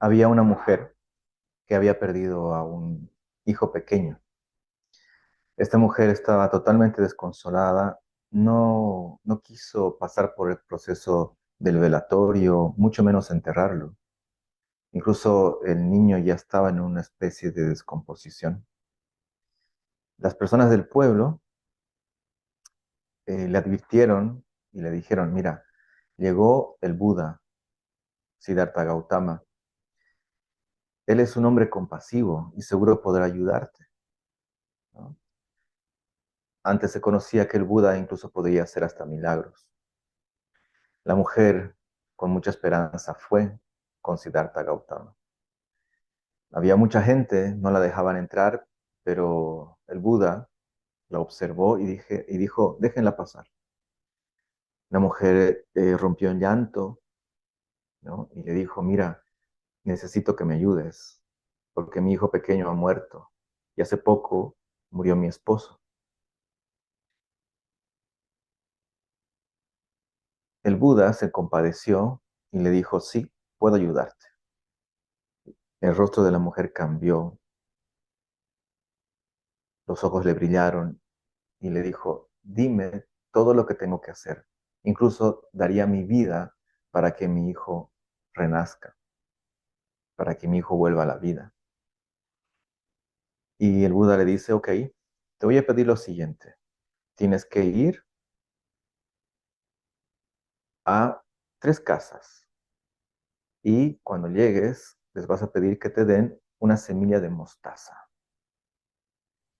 Había una mujer que había perdido a un hijo pequeño. Esta mujer estaba totalmente desconsolada, no quiso pasar por el proceso del velatorio, mucho menos enterrarlo. Incluso el niño ya estaba en una especie de descomposición. Las personas del pueblo le advirtieron y le dijeron, mira, llegó el Buda, Siddhartha Gautama. Él es un hombre compasivo y seguro podrá ayudarte, ¿no? Antes se conocía que el Buda incluso podía hacer hasta milagros. La mujer, con mucha esperanza, fue con Siddhartha Gautama. Había mucha gente, no la dejaban entrar, pero el Buda la observó y dijo, déjenla pasar. La mujer rompió en llanto, ¿no? Y le dijo, mira, necesito que me ayudes, porque mi hijo pequeño ha muerto y hace poco murió mi esposo. El Buda se compadeció y le dijo, sí, puedo ayudarte. El rostro de la mujer cambió, los ojos le brillaron y le dijo, dime todo lo que tengo que hacer. Incluso daría mi vida para que mi hijo renazca, para que mi hijo vuelva a la vida. Y el Buda le dice, ok, te voy a pedir lo siguiente. Tienes que ir a 3 casas y cuando llegues les vas a pedir que te den una semilla de mostaza.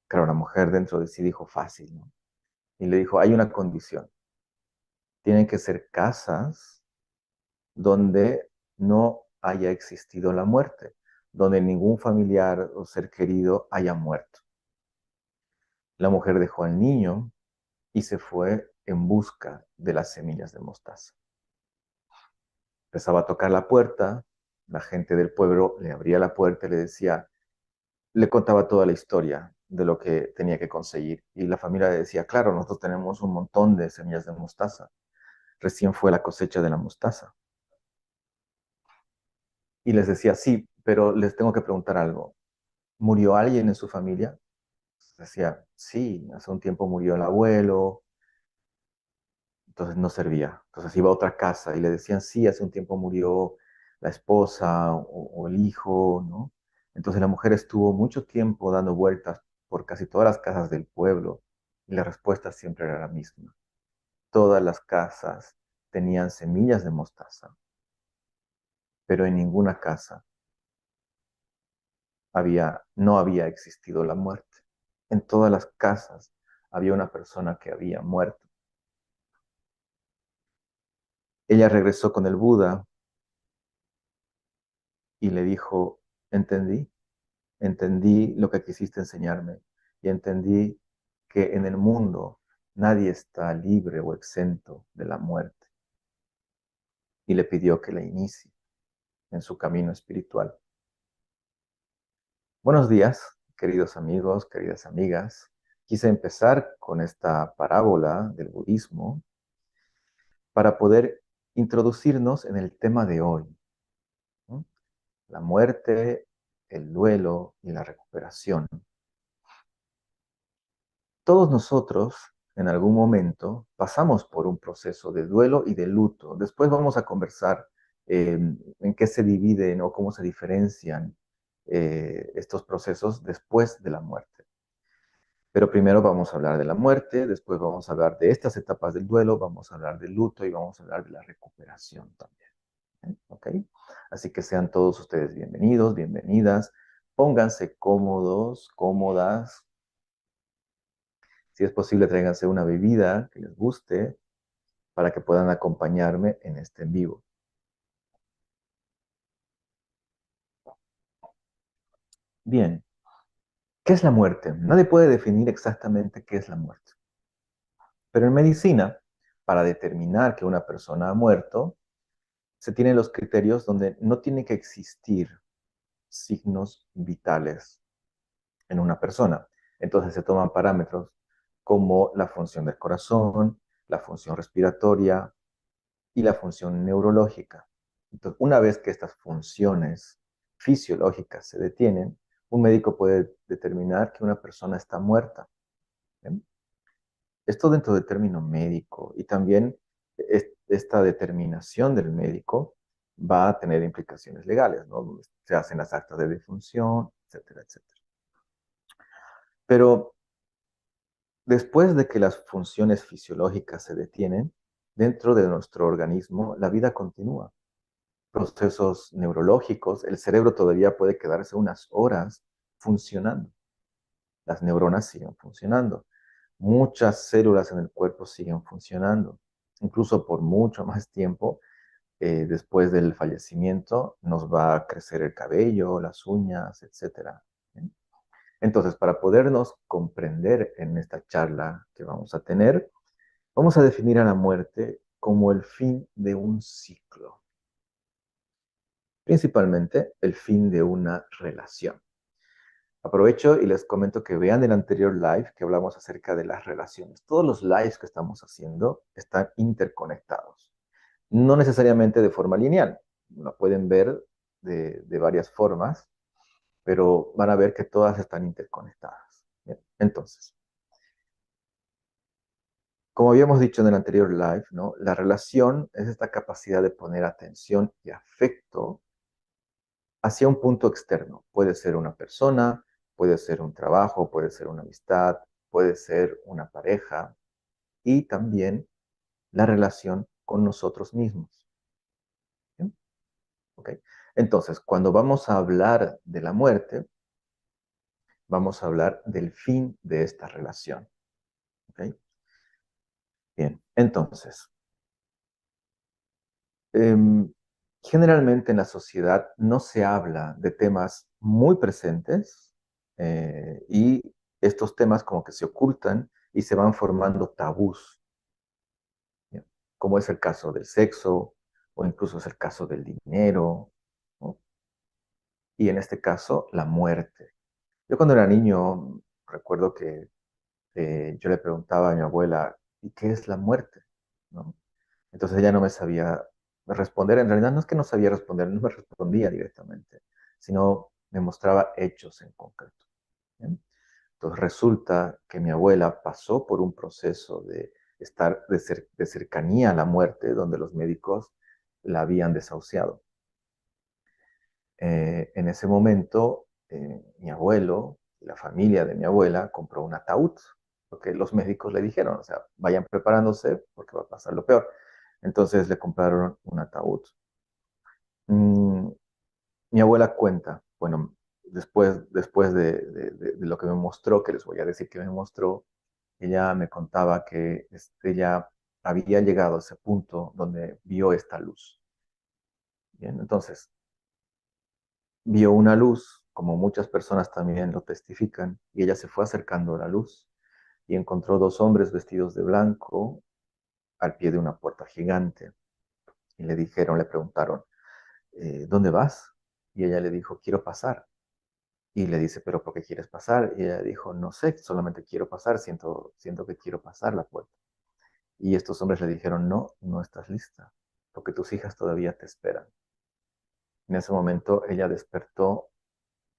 Claro, la mujer dentro de sí dijo fácil, ¿no? Y le dijo, hay una condición. Tienen que ser casas donde no haya existido la muerte, donde ningún familiar o ser querido haya muerto. La mujer dejó al niño y se fue en busca de las semillas de mostaza. Empezaba a tocar la puerta, la gente del pueblo le abría la puerta y le decía, le contaba toda la historia de lo que tenía que conseguir. Y la familia le decía, claro, nosotros tenemos un montón de semillas de mostaza. Recién fue la cosecha de la mostaza. Y les decía, sí, pero les tengo que preguntar algo. ¿Murió alguien en su familia? Decía, sí, hace un tiempo murió el abuelo, entonces no servía. Entonces iba a otra casa y le decían, sí, hace un tiempo murió la esposa o el hijo, ¿no? Entonces la mujer estuvo mucho tiempo dando vueltas por casi todas las casas del pueblo y la respuesta siempre era la misma. Todas las casas tenían semillas de mostaza, pero en ninguna casa no había existido la muerte. En todas las casas había una persona que había muerto. Ella regresó con el Buda y le dijo, entendí lo que quisiste enseñarme y entendí que en el mundo nadie está libre o exento de la muerte. Y le pidió que la inicie en su camino espiritual. Buenos días, queridos amigos, queridas amigas. Quise empezar con esta parábola del budismo para poder introducirnos en el tema de hoy, ¿no? La muerte, el duelo y la recuperación. Todos nosotros, en algún momento, pasamos por un proceso de duelo y de luto. Después vamos a conversar en qué se dividen o cómo se diferencian estos procesos después de la muerte. Pero primero vamos a hablar de la muerte, después vamos a hablar de estas etapas del duelo, vamos a hablar del luto y vamos a hablar de la recuperación también. ¿Ok? Así que sean todos ustedes bienvenidos, bienvenidas. Pónganse cómodos, cómodas. Si es posible, tráiganse una bebida que les guste para que puedan acompañarme en este en vivo. Bien, ¿qué es la muerte? Nadie puede definir exactamente qué es la muerte. Pero en medicina, para determinar que una persona ha muerto, se tienen los criterios donde no tiene que existir signos vitales en una persona. Entonces se toman parámetros como la función del corazón, la función respiratoria y la función neurológica. Entonces, una vez que estas funciones fisiológicas se detienen, un médico puede determinar que una persona está muerta. ¿Bien? Esto dentro del término médico y también esta determinación del médico va a tener implicaciones legales, ¿no? Se hacen las actas de defunción, etcétera, etcétera. Pero después de que las funciones fisiológicas se detienen, dentro de nuestro organismo la vida continúa. Procesos neurológicos, el cerebro todavía puede quedarse unas horas funcionando. Las neuronas siguen funcionando. Muchas células en el cuerpo siguen funcionando. Incluso por mucho más tiempo, después del fallecimiento, nos va a crecer el cabello, las uñas, etcétera. ¿Bien? Entonces, para podernos comprender en esta charla que vamos a tener, vamos a definir a la muerte como el fin de un ciclo, principalmente el fin de una relación. Aprovecho y les comento que vean el anterior live que hablamos acerca de las relaciones. Todos los lives que estamos haciendo están interconectados. No necesariamente de forma lineal. Lo pueden ver de varias formas, pero van a ver que todas están interconectadas. Bien, entonces, como habíamos dicho en el anterior live, ¿no? La relación es esta capacidad de poner atención y afecto hacia un punto externo. Puede ser una persona, puede ser un trabajo, puede ser una amistad, puede ser una pareja y también la relación con nosotros mismos. ¿Sí? ¿Okay? Entonces, cuando vamos a hablar de la muerte, vamos a hablar del fin de esta relación. ¿Okay? Bien, entonces, em, generalmente en la sociedad no se habla de temas muy presentes y estos temas como que se ocultan y se van formando tabús, ¿bien? Como es el caso del sexo o incluso es el caso del dinero, ¿no? Y en este caso la muerte. Yo cuando era niño recuerdo que yo le preguntaba a mi abuela, ¿y qué es la muerte? ¿No? Entonces ella no me sabía responder. En realidad no es que no sabía responder, no me respondía directamente, sino me mostraba hechos en concreto. ¿Bien? Entonces resulta que mi abuela pasó por un proceso de estar de cercanía a la muerte, donde los médicos la habían desahuciado. En ese momento, mi abuelo, la familia de mi abuela, compró un ataúd, porque los médicos le dijeron, o sea, vayan preparándose porque va a pasar lo peor. Entonces le compraron un ataúd. Mm, Mi abuela cuenta, bueno, después de lo que me mostró, que les voy a decir que me mostró, ella me contaba que ella había llegado a ese punto donde vio esta luz. Bien, entonces, vio una luz, como muchas personas también lo testifican, y ella se fue acercando a la luz y encontró dos hombres vestidos de blanco al pie de una puerta gigante. Y le dijeron, le preguntaron, ¿dónde vas? Y ella le dijo, quiero pasar. Y le dice, ¿pero por qué quieres pasar? Y ella dijo, no sé, solamente quiero pasar, siento que quiero pasar la puerta. Y estos hombres le dijeron, no, no estás lista, porque tus hijas todavía te esperan. En ese momento ella despertó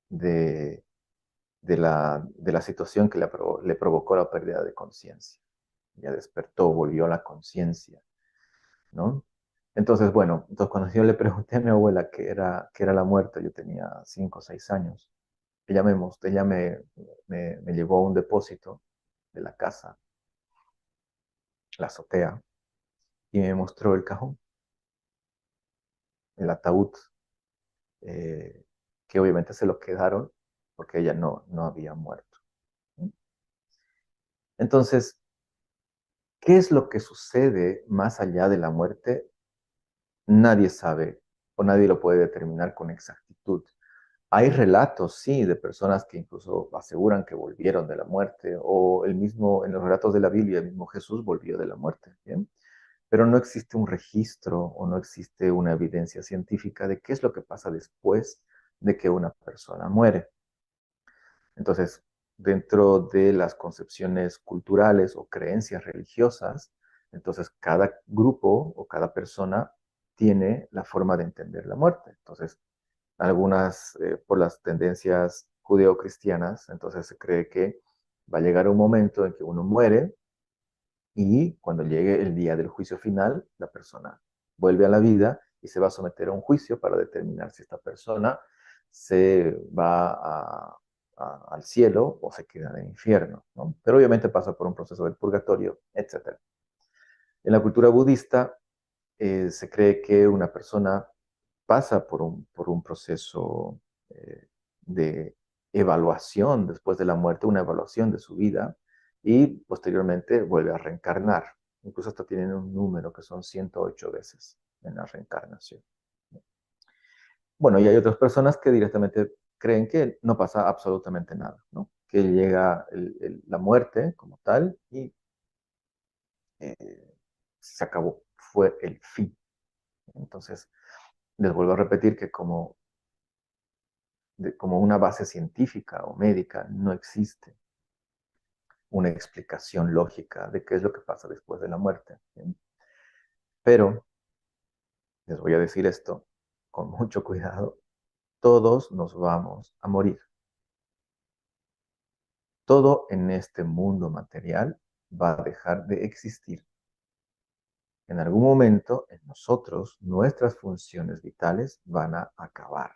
de, de la situación que le provocó la pérdida de conciencia. Ella despertó, volvió a la conciencia, ¿no? Entonces, bueno, entonces cuando yo le pregunté a mi abuela qué era la muerte, yo tenía 5 o 6 años, ella me llevó a un depósito de la casa, la azotea, y me mostró el cajón, el ataúd, eh, que obviamente se lo quedaron porque ella no había muerto. Entonces, ¿qué es lo que sucede más allá de la muerte? Nadie sabe o nadie lo puede determinar con exactitud. Hay relatos, sí, de personas que incluso aseguran que volvieron de la muerte, o en los relatos de la Biblia, el mismo Jesús volvió de la muerte, ¿bien? Pero no existe un registro o no existe una evidencia científica de qué es lo que pasa después de que una persona muere. Entonces, dentro de las concepciones culturales o creencias religiosas, entonces cada grupo o cada persona tiene la forma de entender la muerte. Entonces, algunas por las tendencias judeocristianas, entonces se cree que va a llegar un momento en que uno muere y cuando llegue el día del juicio final, la persona vuelve a la vida y se va a someter a un juicio para determinar si esta persona se va al cielo o se queda en el infierno, ¿no? Pero obviamente pasa por un proceso del purgatorio, etcétera. En la cultura budista se cree que una persona pasa por un proceso de evaluación después de la muerte, una evaluación de su vida, y posteriormente vuelve a reencarnar. Incluso hasta tienen un número que son 108 veces en la reencarnación. Bueno, y hay otras personas que directamente creen que no pasa absolutamente nada, ¿no? Que llega la muerte como tal y se acabó, fue el fin. Entonces, les vuelvo a repetir que como una base científica o médica no existe una explicación lógica de qué es lo que pasa después de la muerte. ¿Sí? Pero les voy a decir esto con mucho cuidado. Todos nos vamos a morir. Todo en este mundo material va a dejar de existir. En algún momento, en nosotros, nuestras funciones vitales van a acabar.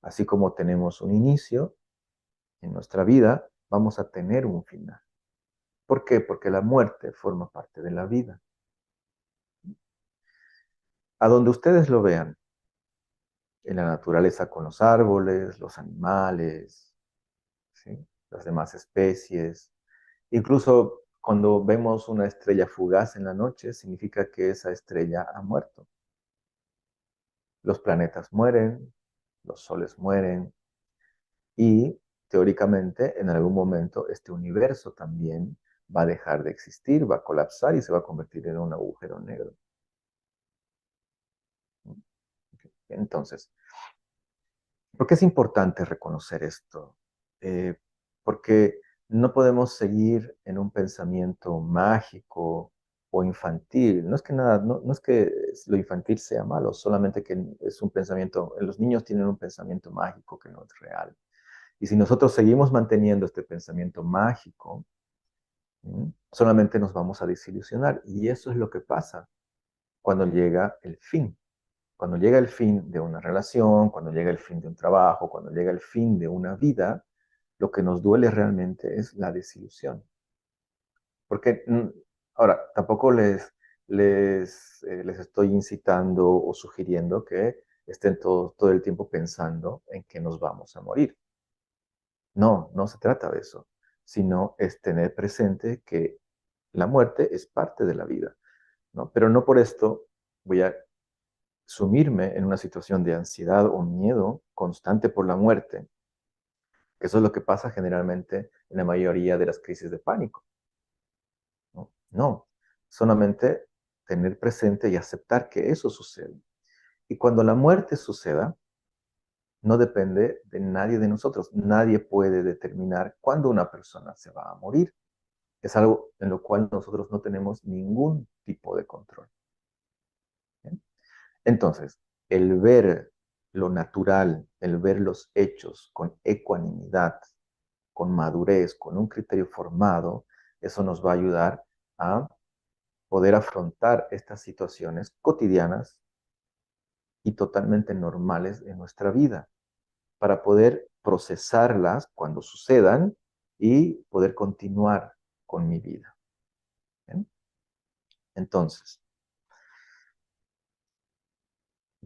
Así como tenemos un inicio en nuestra vida, vamos a tener un final. ¿Por qué? Porque la muerte forma parte de la vida. A donde ustedes lo vean, en la naturaleza con los árboles, los animales, ¿sí? Las demás especies. Incluso cuando vemos una estrella fugaz en la noche, significa que esa estrella ha muerto. Los planetas mueren, los soles mueren y teóricamente en algún momento este universo también va a dejar de existir, va a colapsar y se va a convertir en un agujero negro. Entonces, ¿por qué es importante reconocer esto? Eh, Porque no podemos seguir en un pensamiento mágico o infantil. No es que nada, no es que lo infantil sea malo, solamente que es un pensamiento, los niños tienen un pensamiento mágico que no es real. Y si nosotros seguimos manteniendo este pensamiento mágico, solamente nos vamos a desilusionar. Y eso es lo que pasa cuando llega el fin. Cuando llega el fin de una relación, cuando llega el fin de un trabajo, cuando llega el fin de una vida, lo que nos duele realmente es la desilusión. Porque ahora, tampoco les estoy incitando o sugiriendo que estén todo el tiempo pensando en que nos vamos a morir. No, no se trata de eso, sino es tener presente que la muerte es parte de la vida, ¿no? Pero no por esto voy a sumirme en una situación de ansiedad o miedo constante por la muerte, que eso es lo que pasa generalmente en la mayoría de las crisis de pánico. No, no, solamente tener presente y aceptar que eso sucede. Y cuando la muerte suceda, no depende de nadie de nosotros. Nadie puede determinar cuándo una persona se va a morir. Es algo en lo cual nosotros no tenemos ningún tipo de control. ¿Bien? Entonces, el ver lo natural, el ver los hechos con ecuanimidad, con madurez, con un criterio formado, eso nos va a ayudar a poder afrontar estas situaciones cotidianas y totalmente normales en nuestra vida, para poder procesarlas cuando sucedan y poder continuar con mi vida. ¿Bien? Entonces,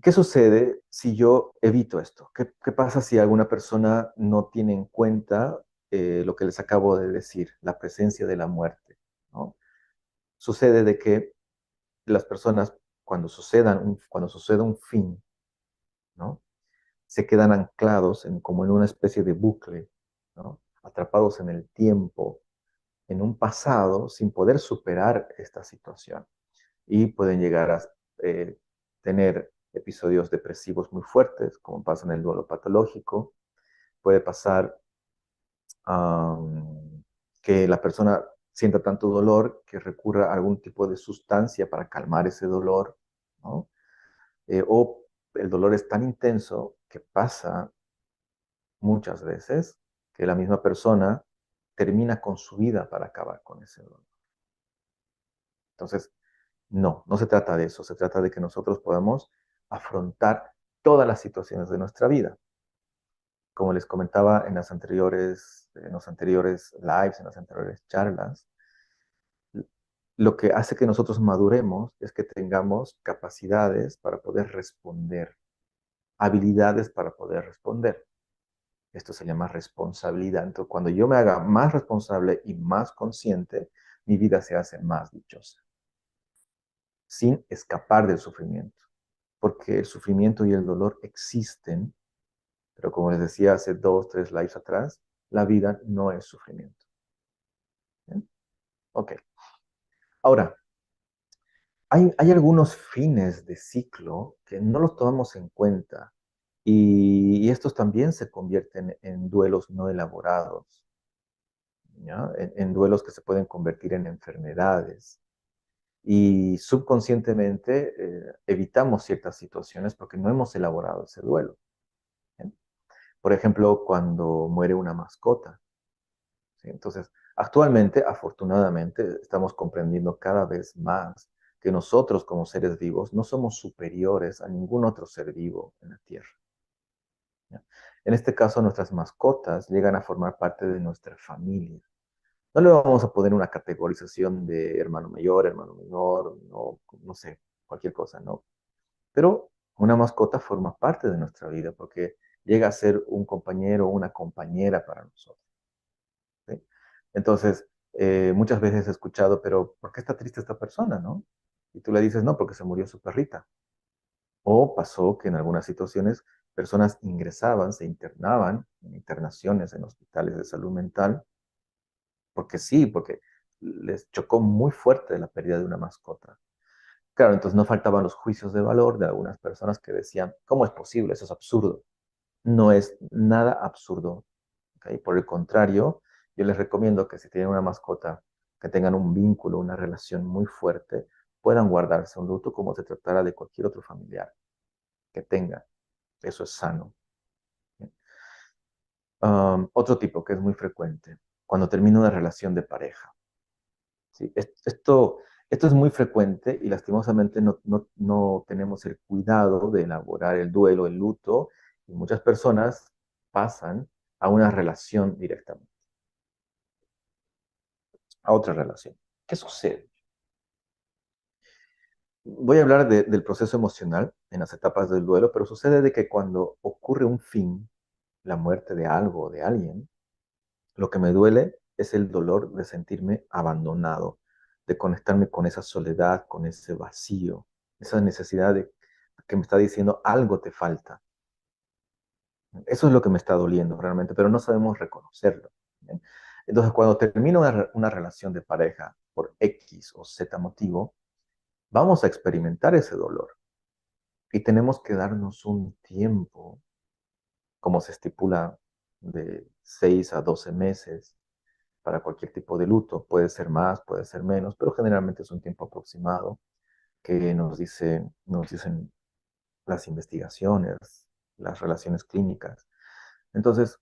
¿qué sucede si yo evito esto? ¿Qué pasa si alguna persona no tiene en cuenta lo que les acabo de decir, la presencia de la muerte? ¿No? Sucede de que las personas, cuando suceda un fin, ¿no? Se quedan anclados como en una especie de bucle, ¿no? Atrapados en el tiempo, en un pasado, sin poder superar esta situación. Y pueden llegar a eh, tener episodios depresivos muy fuertes, como pasa en el duelo patológico. Puede pasar que la persona sienta tanto dolor que recurra a algún tipo de sustancia para calmar ese dolor, ¿no? O el dolor es tan intenso que pasa muchas veces que la misma persona termina con su vida para acabar con ese dolor. Entonces, no se trata de eso, se trata de que nosotros podamos afrontar todas las situaciones de nuestra vida. Como les comentaba en los anteriores lives, en las anteriores charlas, lo que hace que nosotros maduremos es que tengamos capacidades para poder responder, habilidades para poder responder. Esto se llama responsabilidad. Entonces, cuando yo me haga más responsable y más consciente, mi vida se hace más dichosa, sin escapar del sufrimiento. Porque el sufrimiento y el dolor existen, pero como les decía hace 2, 3 lives atrás, la vida no es sufrimiento. ¿Bien? Ok. Ahora, hay algunos fines de ciclo que no los tomamos en cuenta y estos también se convierten en duelos no elaborados, ¿ya? En duelos que se pueden convertir en enfermedades. Y subconscientemente evitamos ciertas situaciones porque no hemos elaborado ese duelo. ¿Bien? Por ejemplo, cuando muere una mascota. ¿Sí? Entonces, actualmente, afortunadamente, estamos comprendiendo cada vez más que nosotros como seres vivos no somos superiores a ningún otro ser vivo en la Tierra. ¿Ya? En este caso, nuestras mascotas llegan a formar parte de nuestra familia. No le vamos a poner una categorización de hermano menor, no sé, cualquier cosa, ¿no? Pero una mascota forma parte de nuestra vida porque llega a ser un compañero o una compañera para nosotros. ¿Sí? Entonces, muchas veces he escuchado, pero ¿por qué está triste esta persona, no? Y tú le dices, no, porque se murió su perrita. O pasó que en algunas situaciones personas ingresaban, se internaban en internaciones en hospitales de salud mental, porque sí, porque les chocó muy fuerte la pérdida de una mascota. Claro, entonces no faltaban los juicios de valor de algunas personas que decían, ¿cómo es posible? Eso es absurdo. No es nada absurdo. ¿Okay? Por el contrario, yo les recomiendo que si tienen una mascota, que tengan un vínculo, una relación muy fuerte, puedan guardarse un luto como se tratara de cualquier otro familiar que tengan. Eso es sano. Otro tipo que es muy frecuente, cuando termina una relación de pareja. ¿Sí? Esto es muy frecuente y lastimosamente no tenemos el cuidado de elaborar el duelo, el luto, y muchas personas pasan a una relación directamente, a otra relación. ¿Qué sucede? Voy a hablar del proceso emocional en las etapas del duelo, pero sucede de que cuando ocurre un fin, la muerte de algo o de alguien, lo que me duele es el dolor de sentirme abandonado, de conectarme con esa soledad, con ese vacío, esa necesidad de que me está diciendo algo te falta. Eso es lo que me está doliendo realmente, pero no sabemos reconocerlo. ¿Bien? Entonces, cuando termina una relación de pareja por X o Z motivo, vamos a experimentar ese dolor y tenemos que darnos un tiempo, como se estipula, de 6 a 12 meses para cualquier tipo de luto. Puede ser más, puede ser menos, pero generalmente es un tiempo aproximado que nos dicen las investigaciones, las relaciones clínicas. Entonces,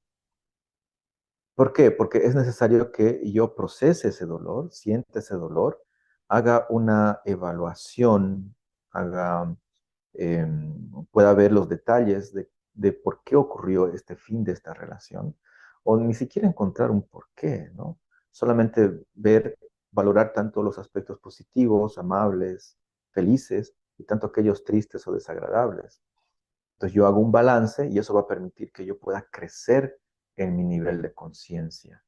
¿por qué? Porque es necesario que yo procese ese dolor, sienta ese dolor, haga una evaluación, haga, eh, pueda ver los detalles de por qué ocurrió este fin de esta relación, o ni siquiera encontrar un por qué, ¿no? Solamente ver, valorar tanto los aspectos positivos, amables, felices, y tanto aquellos tristes o desagradables. Entonces yo hago un balance y eso va a permitir que yo pueda crecer en mi nivel de conciencia.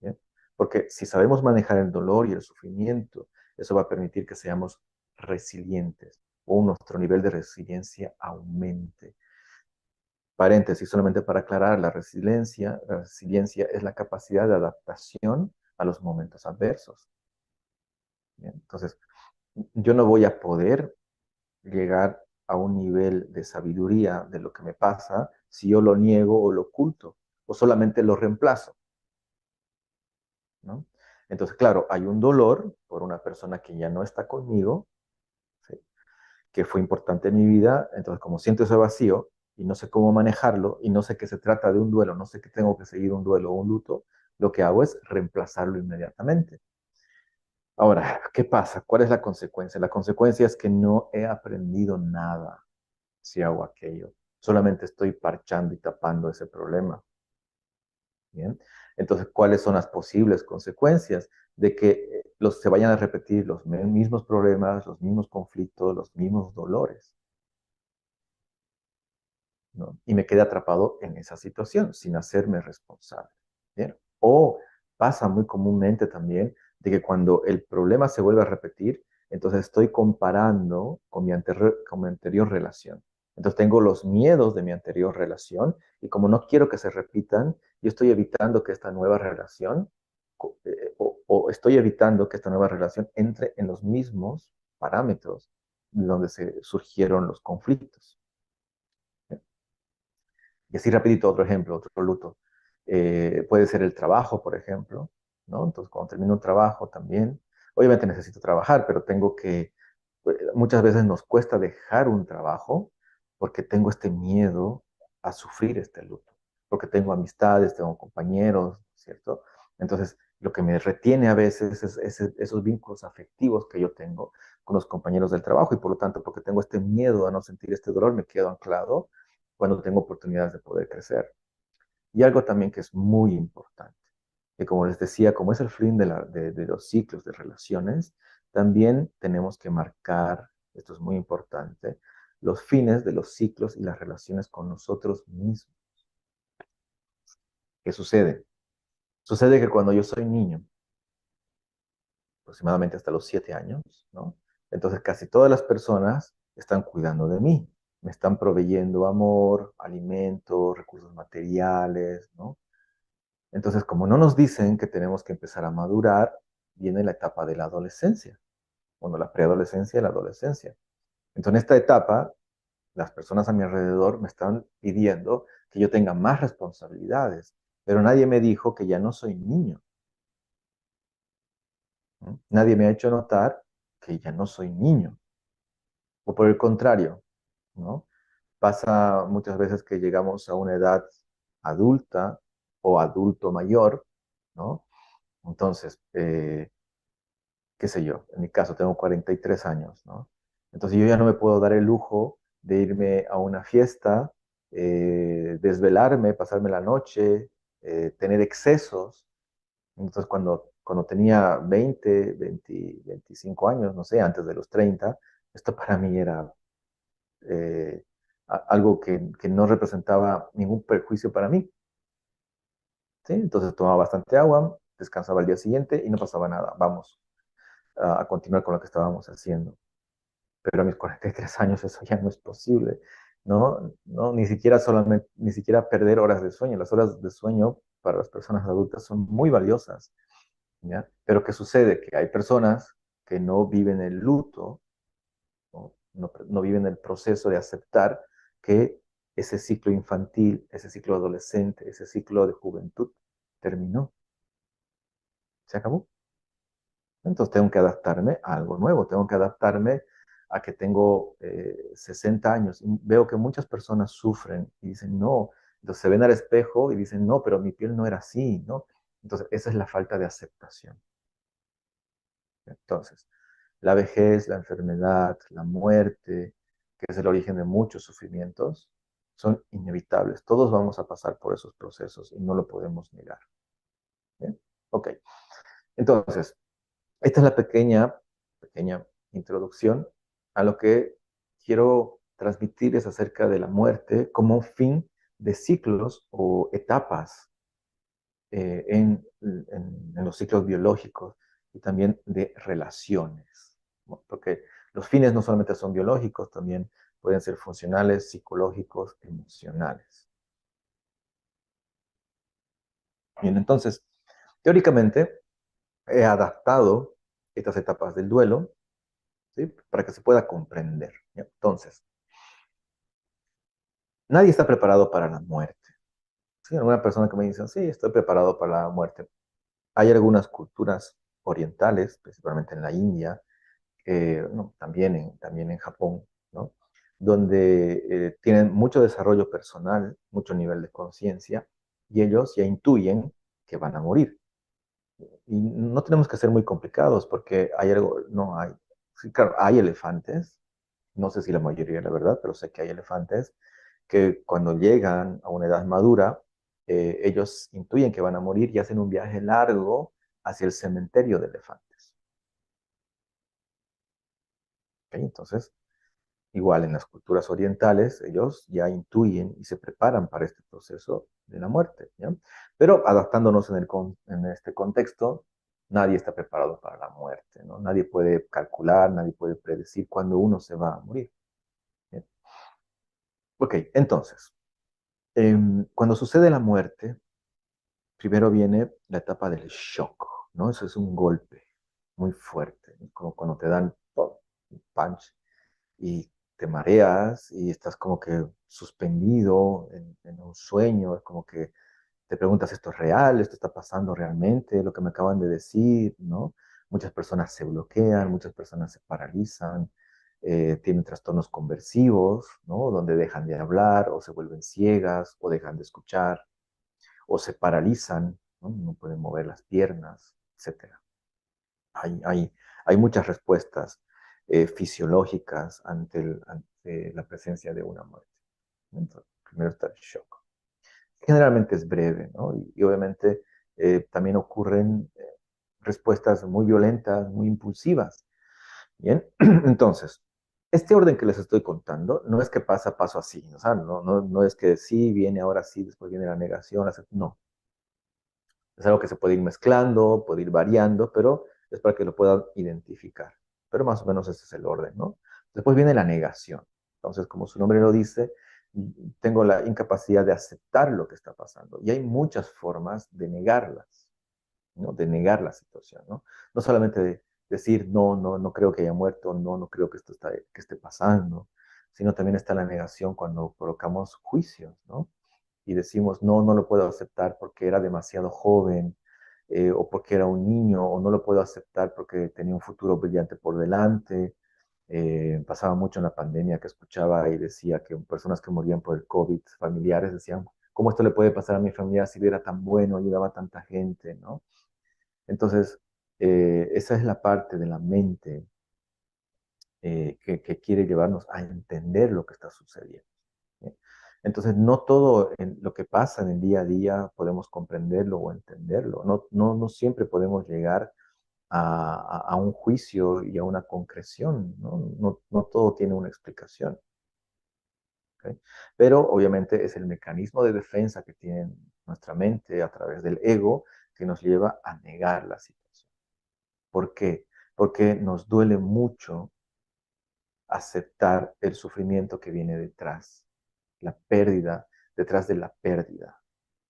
¿Bien? Porque si sabemos manejar el dolor y el sufrimiento, eso va a permitir que seamos resilientes o nuestro nivel de resiliencia aumente. Paréntesis, solamente para aclarar, la resiliencia es la capacidad de adaptación a los momentos adversos. ¿Bien? Entonces, yo no voy a poder llegar a un nivel de sabiduría de lo que me pasa si yo lo niego o lo oculto o solamente lo reemplazo, ¿no? Entonces, claro, hay un dolor por una persona que ya no está conmigo, ¿sí? que fue importante en mi vida. Entonces, como siento ese vacío y no sé cómo manejarlo y no sé que se trata de un duelo, no sé que tengo que seguir un duelo o un luto, lo que hago es reemplazarlo inmediatamente. Ahora, ¿qué pasa? ¿Cuál es la consecuencia? La consecuencia es que no he aprendido nada si hago aquello. Solamente estoy parchando y tapando ese problema. ¿Bien? Entonces, ¿cuáles son las posibles consecuencias de que se vayan a repetir los mismos problemas, los mismos conflictos, los mismos dolores? ¿No? Y me quedé atrapado en esa situación sin hacerme responsable. ¿Bien? O pasa muy comúnmente también de que cuando el problema se vuelve a repetir, entonces estoy comparando con mi anterior relación. Entonces tengo los miedos de mi anterior relación y como no quiero que se repitan, yo estoy evitando que esta nueva relación o estoy evitando que esta nueva relación entre en los mismos parámetros donde se surgieron los conflictos. Y así rapidito, otro ejemplo, otro luto. Puede ser el trabajo, por ejemplo, ¿no? Entonces, cuando termino un trabajo también, obviamente necesito trabajar, pero tengo que, muchas veces nos cuesta dejar un trabajo porque tengo este miedo a sufrir este luto, porque tengo amistades, tengo compañeros, ¿cierto? Entonces, lo que me retiene a veces es esos vínculos afectivos que yo tengo con los compañeros del trabajo y por lo tanto, porque tengo este miedo a no sentir este dolor, me quedo anclado cuando tengo oportunidades de poder crecer. Y algo también que es muy importante, que como les decía, como es el fin de los ciclos de relaciones, también tenemos que marcar, esto es muy importante, los fines de los ciclos y las relaciones con nosotros mismos. ¿Qué sucede? Sucede que cuando yo soy niño, aproximadamente hasta los 7 años, ¿no? Entonces casi todas las personas están cuidando de mí, me están proveyendo amor, alimento, recursos materiales, ¿no? Entonces, como no nos dicen que tenemos que empezar a madurar, viene la etapa de la adolescencia, bueno, la preadolescencia y la adolescencia. Entonces, en esta etapa, las personas a mi alrededor me están pidiendo que yo tenga más responsabilidades, pero nadie me dijo que ya no soy niño. ¿No? Nadie me ha hecho notar que ya no soy niño. O por el contrario, ¿no? Pasa muchas veces que llegamos a una edad adulta o adulto mayor, ¿no? Entonces, qué sé yo, en mi caso tengo 43 años, ¿no? Entonces yo ya no me puedo dar el lujo de irme a una fiesta, desvelarme, pasarme la noche, tener excesos. Entonces cuando tenía 25 años, no sé, antes de los 30, esto para mí era algo que no representaba ningún perjuicio para mí. ¿Sí? Entonces tomaba bastante agua, descansaba el día siguiente y no pasaba nada. Vamos a continuar con lo que estábamos haciendo. Pero a mis 43 años eso ya no es posible, ¿no? No, ni siquiera perder horas de sueño. Las horas de sueño para las personas adultas son muy valiosas, ¿ya? Pero ¿qué sucede? Que hay personas que no viven el luto, no viven el proceso de aceptar que ese ciclo infantil, ese ciclo adolescente, ese ciclo de juventud terminó, se acabó. Entonces tengo que adaptarme a algo nuevo, tengo que adaptarme a que tengo 60 años. Y veo que muchas personas sufren y dicen, no, entonces se ven al espejo y dicen, no, pero mi piel no era así, ¿no? Entonces esa es la falta de aceptación. Entonces, la vejez, la enfermedad, la muerte, que es el origen de muchos sufrimientos, son inevitables. Todos vamos a pasar por esos procesos y no lo podemos negar. ¿Bien? Ok, entonces, esta es la pequeña introducción a lo que quiero transmitir es acerca de la muerte como un fin de ciclos o etapas en los ciclos biológicos y también de relaciones. ¿No? Porque los fines no solamente son biológicos, también pueden ser funcionales, psicológicos, emocionales. Bien, entonces, teóricamente he adaptado estas etapas del duelo, ¿sí? Para que se pueda comprender. ¿Ya? Entonces, nadie está preparado para la muerte. ¿Sí? Alguna persona que me dice, sí, estoy preparado para la muerte. Hay algunas culturas orientales, principalmente en la India, no, también en Japón, ¿no? Donde tienen mucho desarrollo personal, mucho nivel de conciencia, y ellos ya intuyen que van a morir. Y no tenemos que ser muy complicados porque hay algo, no hay, sí, claro, hay elefantes, no sé si la mayoría, la verdad, pero sé que hay elefantes que cuando llegan a una edad madura, ellos intuyen que van a morir y hacen un viaje largo hacia el cementerio de elefantes. ¿Okay? Entonces, igual en las culturas orientales, ellos ya intuyen y se preparan para este proceso de la muerte, ¿ya? Pero adaptándonos en este contexto, nadie está preparado para la muerte, ¿no? Nadie puede calcular, nadie puede predecir cuándo uno se va a morir. ¿Ya? Ok, entonces, cuando sucede la muerte, primero viene la etapa del shock, ¿no? Eso es un golpe muy fuerte, ¿no? Como cuando te dan ¡pum! Un punch y te mareas y estás como que suspendido en un sueño, es como que te preguntas, ¿esto es real? ¿Esto está pasando realmente? Lo que me acaban de decir, ¿no? Muchas personas se bloquean, muchas personas se paralizan, tienen trastornos conversivos, ¿no? Donde dejan de hablar o se vuelven ciegas o dejan de escuchar o se paralizan, ¿no? No pueden mover las piernas, etcétera. Hay, hay, hay muchas respuestas fisiológicas ante la presencia de una muerte. Entonces, primero está el shock. Generalmente es breve, ¿no? Y obviamente también ocurren respuestas muy violentas, muy impulsivas. Bien, entonces, este orden que les estoy contando no es que pasa paso así, o sea, no es que sí, viene ahora sí, después viene la negación, no. Es algo que se puede ir mezclando, puede ir variando, pero es para que lo puedan identificar. Pero más o menos ese es el orden, ¿no? Después viene la negación. Entonces, como su nombre lo dice, tengo la incapacidad de aceptar lo que está pasando. Y hay muchas formas de negarlas, ¿no? De negar la situación, ¿no? No solamente de decir, no creo que haya muerto, no creo que esto que esté pasando, sino también está la negación cuando colocamos juicios, ¿no? Y decimos, no lo puedo aceptar porque era demasiado joven, o porque era un niño, o no lo puedo aceptar porque tenía un futuro brillante por delante. Pasaba mucho en la pandemia que escuchaba y decía que personas que morían por el COVID, familiares, decían, ¿cómo esto le puede pasar a mi familia si era tan bueno, ayudaba a tanta gente, ¿no? Entonces, esa es la parte de la mente que quiere llevarnos a entender lo que está sucediendo. ¿Sí? Entonces, no todo lo que pasa en el día a día podemos comprenderlo o entenderlo. No siempre podemos llegar a un juicio y a una concreción. No todo tiene una explicación. ¿Okay? Pero obviamente es el mecanismo de defensa que tiene nuestra mente a través del ego que nos lleva a negar la situación. ¿Por qué? Porque nos duele mucho aceptar el sufrimiento que viene detrás, la pérdida, detrás de la pérdida,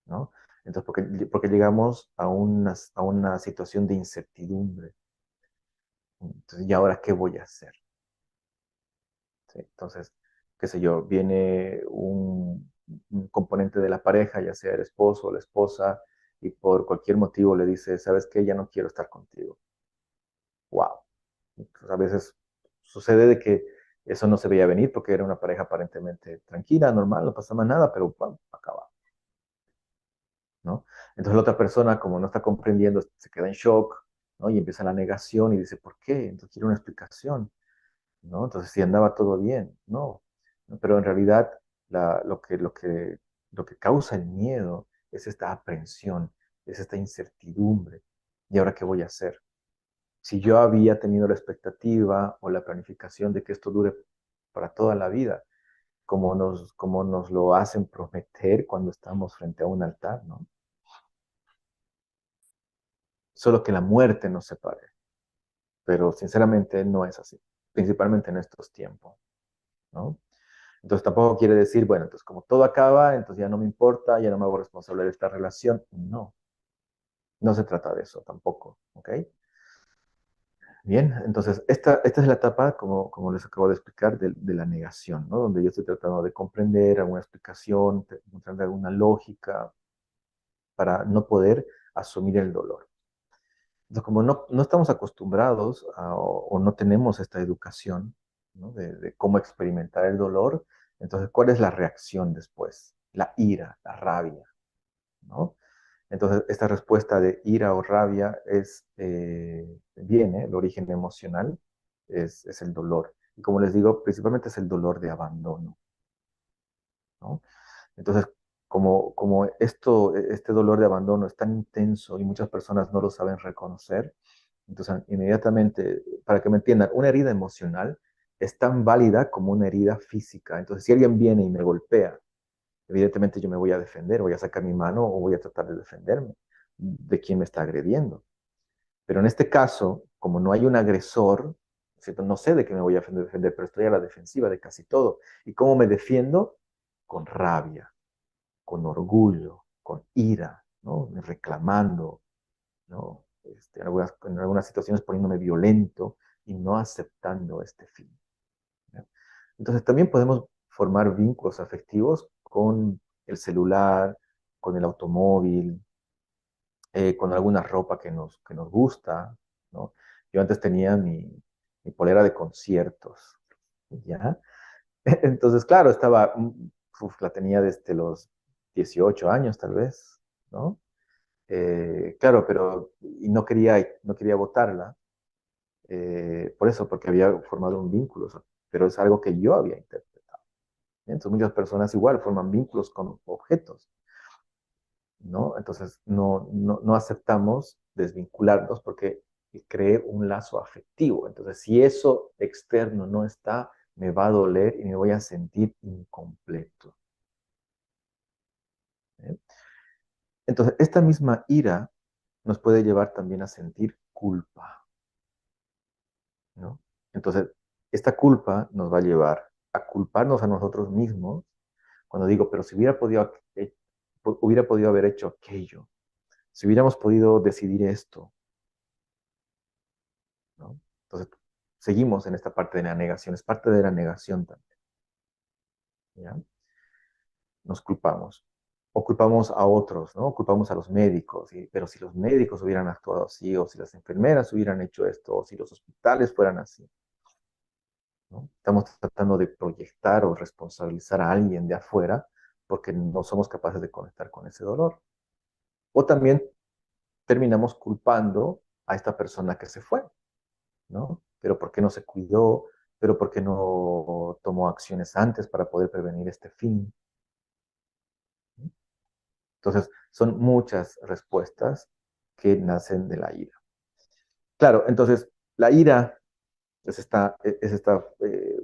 ¿no? Entonces, porque llegamos a una situación de incertidumbre. Entonces, ¿y ahora qué voy a hacer? ¿Sí? Entonces, qué sé yo, viene un componente de la pareja, ya sea el esposo o la esposa, y por cualquier motivo le dice, ¿sabes qué? Ya no quiero estar contigo. ¡Wow! Entonces, a veces sucede de que eso no se veía venir porque era una pareja aparentemente tranquila, normal, no pasaba nada, pero ¡pam! Acaba, ¿no? Entonces la otra persona, como no está comprendiendo, se queda en shock, ¿no? Y empieza la negación y dice, ¿por qué? Entonces quiere una explicación, ¿no? Entonces si andaba todo bien, no. Pero en realidad lo que causa el miedo es esta aprensión, es esta incertidumbre. ¿Y ahora qué voy a hacer? Si yo había tenido la expectativa o la planificación de que esto dure para toda la vida, como nos lo hacen prometer cuando estamos frente a un altar, ¿no? Solo que la muerte nos separe, pero sinceramente no es así, principalmente en estos tiempos, ¿no? Entonces tampoco quiere decir, bueno, entonces como todo acaba, entonces ya no me importa, ya no me hago responsable de esta relación. No, no se trata de eso tampoco, ¿ok? Bien, entonces esta es la etapa, como les acabo de explicar, de la negación, ¿no? Donde yo estoy tratando de comprender alguna explicación, encontrar alguna lógica para no poder asumir el dolor. Entonces, como no estamos acostumbrados o no tenemos esta educación, ¿no? De cómo experimentar el dolor. Entonces, ¿cuál es la reacción después? La ira, la rabia, ¿no? Entonces, esta respuesta de ira o rabia viene, el origen emocional es el dolor. Y como les digo, principalmente es el dolor de abandono, ¿no? Entonces, como este dolor de abandono es tan intenso y muchas personas no lo saben reconocer, entonces inmediatamente, para que me entiendan, una herida emocional es tan válida como una herida física. Entonces, si alguien viene y me golpea, evidentemente yo me voy a defender, voy a sacar mi mano o voy a tratar de defenderme de quien me está agrediendo. Pero en este caso, como no hay un agresor, ¿cierto? No sé de qué me voy a defender, pero estoy a la defensiva de casi todo. ¿Y cómo me defiendo? Con rabia, con orgullo, con ira, ¿no? Reclamando, ¿no? En algunas situaciones poniéndome violento y no aceptando este fin, ¿no? Entonces también podemos formar vínculos afectivos con el celular, con el automóvil, con alguna ropa que nos gusta, ¿no? Yo antes tenía mi polera de conciertos, ¿ya? Entonces, claro, la tenía desde los 18 años tal vez, ¿no? Claro, pero y no quería botarla, por eso, porque había formado un vínculo, pero es algo que yo había interpretado. Entonces, muchas personas igual forman vínculos con objetos, ¿no? Entonces, no aceptamos desvincularnos porque cree un lazo afectivo. Entonces, si eso externo no está, me va a doler y me voy a sentir incompleto, ¿eh? Entonces, esta misma ira nos puede llevar también a sentir culpa, ¿no? Entonces, esta culpa nos va a llevar a culparnos a nosotros mismos cuando digo, pero si hubiera podido haber hecho aquello, si hubiéramos podido decidir esto, ¿no? Entonces, seguimos en esta parte de la negación, es parte de la negación también, ¿ya? Nos culpamos. O culpamos a otros, ¿no? Culpamos a los médicos, pero si los médicos hubieran actuado así, o si las enfermeras hubieran hecho esto, o si los hospitales fueran así, ¿no? Estamos tratando de proyectar o responsabilizar a alguien de afuera porque no somos capaces de conectar con ese dolor. O también terminamos culpando a esta persona que se fue, ¿no? Pero ¿por qué no se cuidó? Pero ¿por qué no tomó acciones antes para poder prevenir este fin? Entonces, son muchas respuestas que nacen de la ira. Claro, entonces, la ira es esta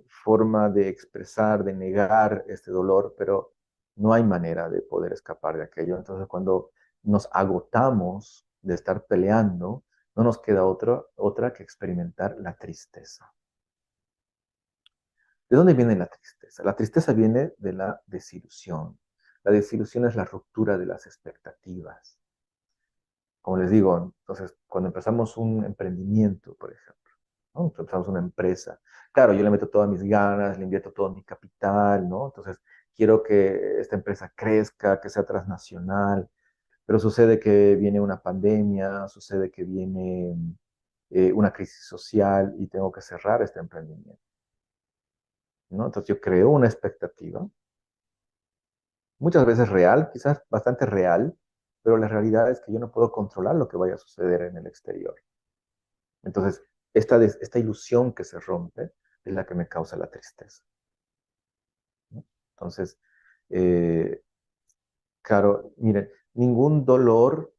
forma de expresar, de negar este dolor, pero no hay manera de poder escapar de aquello. Entonces, cuando nos agotamos de estar peleando, no nos queda otra que experimentar la tristeza. ¿De dónde viene la tristeza? La tristeza viene de la desilusión. La desilusión es la ruptura de las expectativas. Como les digo, entonces, cuando empezamos un emprendimiento, por ejemplo, ¿no? Empezamos una empresa, claro, yo le meto todas mis ganas, le invierto todo mi capital, ¿no? Entonces, quiero que esta empresa crezca, que sea transnacional, pero sucede que viene una pandemia, sucede que viene una crisis social y tengo que cerrar este emprendimiento, ¿no? Entonces, yo creo una expectativa, muchas veces real, quizás bastante real, pero la realidad es que yo no puedo controlar lo que vaya a suceder en el exterior. Entonces, esta ilusión que se rompe es la que me causa la tristeza, ¿no? Entonces, eh, claro, miren, ningún dolor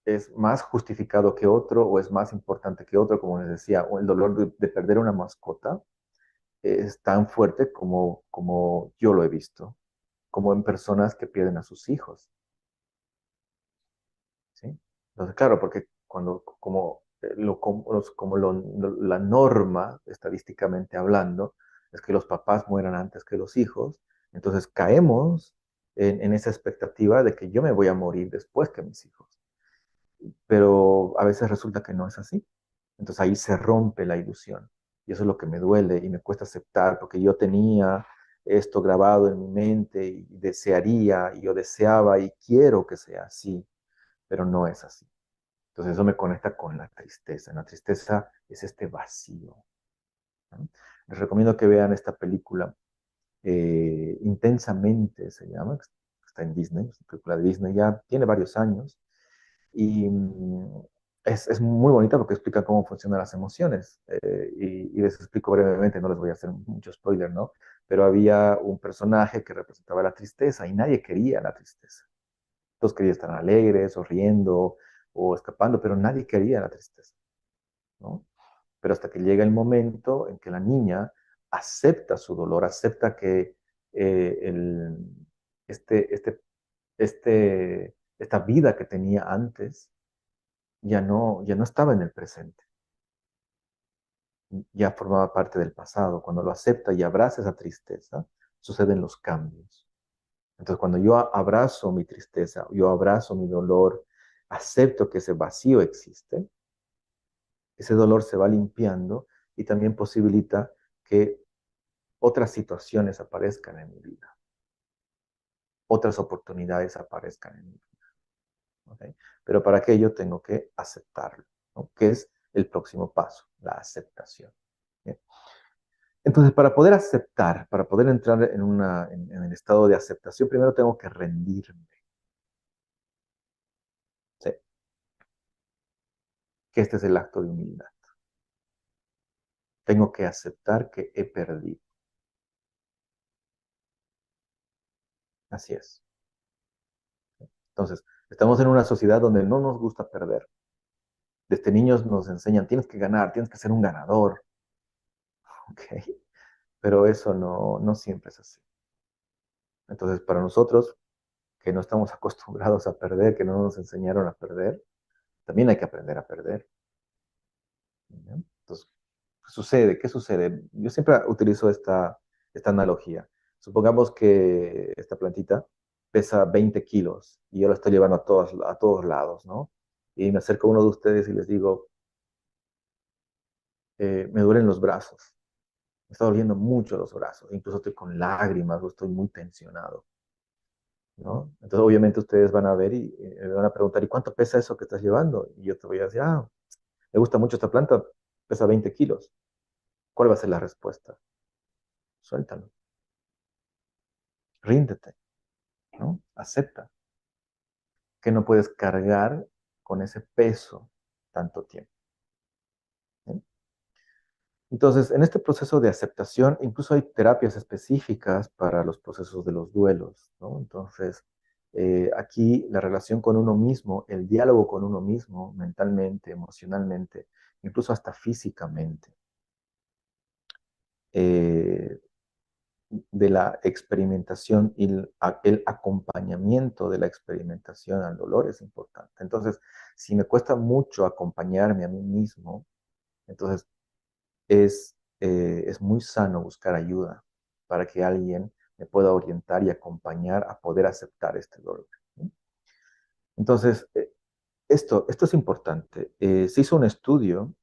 es más justificado que otro o es más importante que otro, como les decía, o el dolor de perder una mascota es tan fuerte como yo lo he visto, como en personas que pierden a sus hijos, ¿sí? Entonces, claro, porque la norma, estadísticamente hablando, es que los papás mueran antes que los hijos, entonces caemos en esa expectativa de que yo me voy a morir después que mis hijos. Pero a veces resulta que no es así. Entonces ahí se rompe la ilusión. Y eso es lo que me duele y me cuesta aceptar, porque yo tenía esto grabado en mi mente y desearía, y yo deseaba y quiero que sea así, pero no es así. Entonces eso me conecta con la tristeza. La tristeza es este vacío, ¿no? Les recomiendo que vean esta película, Intensamente se llama, está en Disney, es una película de Disney, ya tiene varios años, y es muy bonita porque explica cómo funcionan las emociones. Y les explico brevemente, no les voy a hacer mucho spoiler, ¿no? Pero había un personaje que representaba la tristeza y nadie quería la tristeza. Todos querían estar alegres o riendo o escapando, pero nadie quería la tristeza, ¿no? Pero hasta que llega el momento en que la niña acepta su dolor, acepta que eh, el, este, esta vida que tenía antes ya no estaba en el presente, ya formaba parte del pasado. Cuando lo acepta y abraza esa tristeza, suceden los cambios. Entonces, cuando yo abrazo mi tristeza, yo abrazo mi dolor, acepto que ese vacío existe, ese dolor se va limpiando y también posibilita que otras situaciones aparezcan en mi vida, otras oportunidades aparezcan en mi vida. ¿Okay? Pero para aquello tengo que aceptarlo, ¿no? Que es el próximo paso, la aceptación. ¿Bien? Entonces, para poder aceptar, para poder entrar en el estado de aceptación, primero tengo que rendirme. ¿Sí? Que este es el acto de humildad. Tengo que aceptar que he perdido. Así es. Entonces, estamos en una sociedad donde no nos gusta perder. Desde niños nos enseñan, tienes que ganar, tienes que ser un ganador. ¿Okay? Pero eso no siempre es así. Entonces, para nosotros, que no estamos acostumbrados a perder, que no nos enseñaron a perder, también hay que aprender a perder. ¿Ya? Entonces, ¿qué sucede? ¿Qué sucede? Yo siempre utilizo esta analogía. Supongamos que esta plantita pesa 20 kilos y yo la estoy llevando a todos lados, ¿no? Y me acerco a uno de ustedes y les digo, me duelen los brazos, me está doliendo mucho los brazos, incluso estoy con lágrimas o estoy muy tensionado, ¿no? Entonces, obviamente ustedes van a ver y me van a preguntar, ¿y cuánto pesa eso que estás llevando? Y yo te voy a decir, me gusta mucho esta planta, pesa 20 kilos. ¿Cuál va a ser la respuesta? Suéltalo, ríndete, ¿no? Acepta que no puedes cargar con ese peso tanto tiempo. ¿Sí? Entonces, en este proceso de aceptación, incluso hay terapias específicas para los procesos de los duelos, ¿no? Entonces, aquí la relación con uno mismo, el diálogo con uno mismo, mentalmente, emocionalmente, incluso hasta físicamente, eh, de la experimentación y el acompañamiento de la experimentación al dolor es importante. Entonces, si me cuesta mucho acompañarme a mí mismo, entonces es muy sano buscar ayuda para que alguien me pueda orientar y acompañar a poder aceptar este dolor. ¿Sí? Entonces, esto es importante. Se hizo un estudio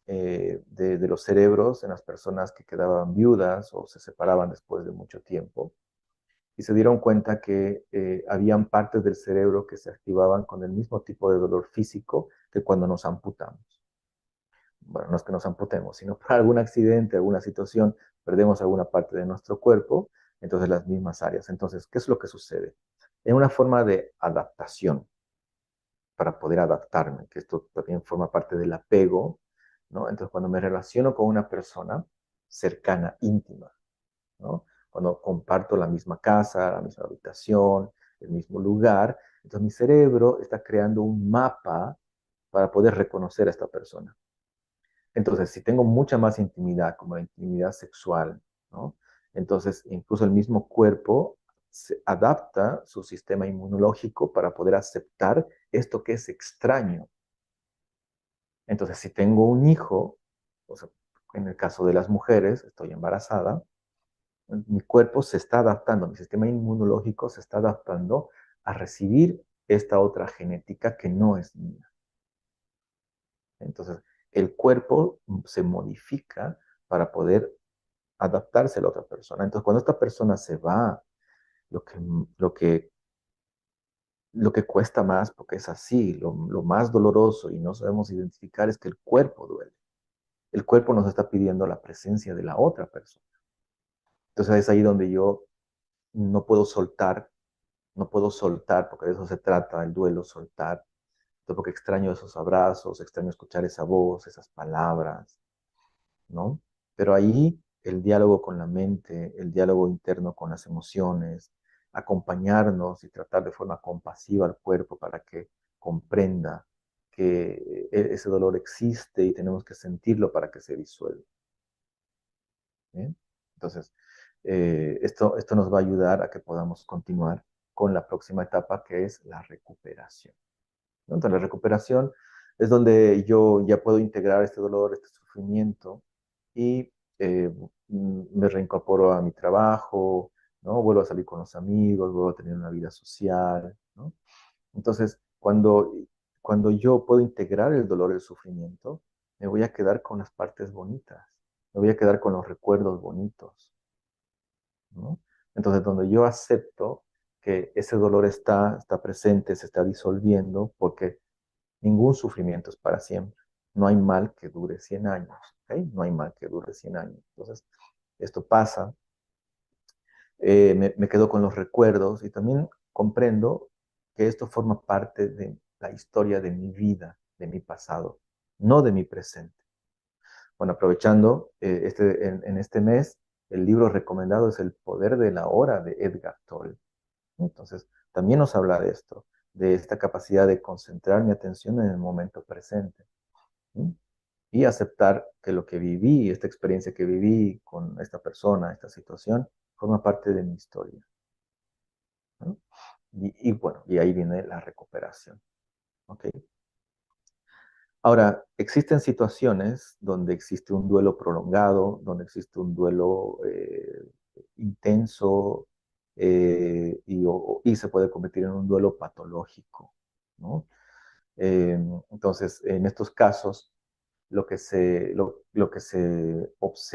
de los cerebros en las personas que quedaban viudas o se separaban después de mucho tiempo y se dieron cuenta que habían partes del cerebro que se activaban con el mismo tipo de dolor físico que cuando nos amputamos. Bueno, no es que nos amputemos, sino por algún accidente, alguna situación, perdemos alguna parte de nuestro cuerpo, entonces las mismas áreas. Entonces, ¿qué es lo que sucede? En una forma de adaptación, para poder adaptarme, que esto también forma parte del apego, ¿no? Entonces, cuando me relaciono con una persona cercana, íntima, ¿no? Cuando comparto la misma casa, la misma habitación, el mismo lugar, entonces mi cerebro está creando un mapa para poder reconocer a esta persona. Entonces, si tengo mucha más intimidad, como la intimidad sexual, ¿no? Entonces, incluso el mismo cuerpo se adapta su sistema inmunológico para poder aceptar esto que es extraño. Entonces, si tengo un hijo, o sea, en el caso de las mujeres, estoy embarazada, mi cuerpo se está adaptando, mi sistema inmunológico se está adaptando a recibir esta otra genética que no es mía. Entonces, el cuerpo se modifica para poder adaptarse a la otra persona. Entonces, cuando esta persona se va, lo que, lo que, lo que cuesta más, porque es así, lo más doloroso y no sabemos identificar es que el cuerpo duele. el cuerpo nos está pidiendo la presencia de la otra persona. Entonces es ahí donde yo no puedo soltar, no puedo soltar, porque de eso se trata el duelo, soltar, porque extraño esos abrazos, extraño escuchar esa voz, esas palabras, ¿no? Pero ahí el diálogo con la mente, el diálogo interno con las emociones, acompañarnos y tratar de forma compasiva al cuerpo para que comprenda que ese dolor existe y tenemos que sentirlo para que se disuelva. ¿Bien? Entonces, esto nos va a ayudar a que podamos continuar con la próxima etapa, que es la recuperación, ¿no? Entonces, la recuperación es donde yo ya puedo integrar este dolor, este sufrimiento y me reincorporo a mi trabajo, ¿no? Vuelvo a salir con los amigos, vuelvo a tener una vida social, ¿no? Entonces, cuando yo puedo integrar el dolor y el sufrimiento, me voy a quedar con las partes bonitas, me voy a quedar con los recuerdos bonitos, ¿no? Entonces, donde yo acepto que ese dolor está presente, se está disolviendo, porque ningún sufrimiento es para siempre. No hay mal que dure 100 años, ¿ok? No hay mal que dure 100 años. Entonces, esto pasa, me quedo con los recuerdos y también comprendo que esto forma parte de la historia de mi vida, de mi pasado, no de mi presente. Bueno, aprovechando en este mes, el libro recomendado es El poder de la hora de Edgar Tolle. Entonces, también nos habla de esto, de esta capacidad de concentrar mi atención en el momento presente, ¿sí? Y aceptar que lo que viví, esta experiencia que viví con esta persona, esta situación, forma parte de mi historia, ¿no? Bueno, y ahí viene la recuperación. ¿Okay? Ahora, existen situaciones donde existe un duelo prolongado, donde existe un duelo intenso y se puede convertir en un duelo patológico, ¿no? Entonces, en estos casos, lo que se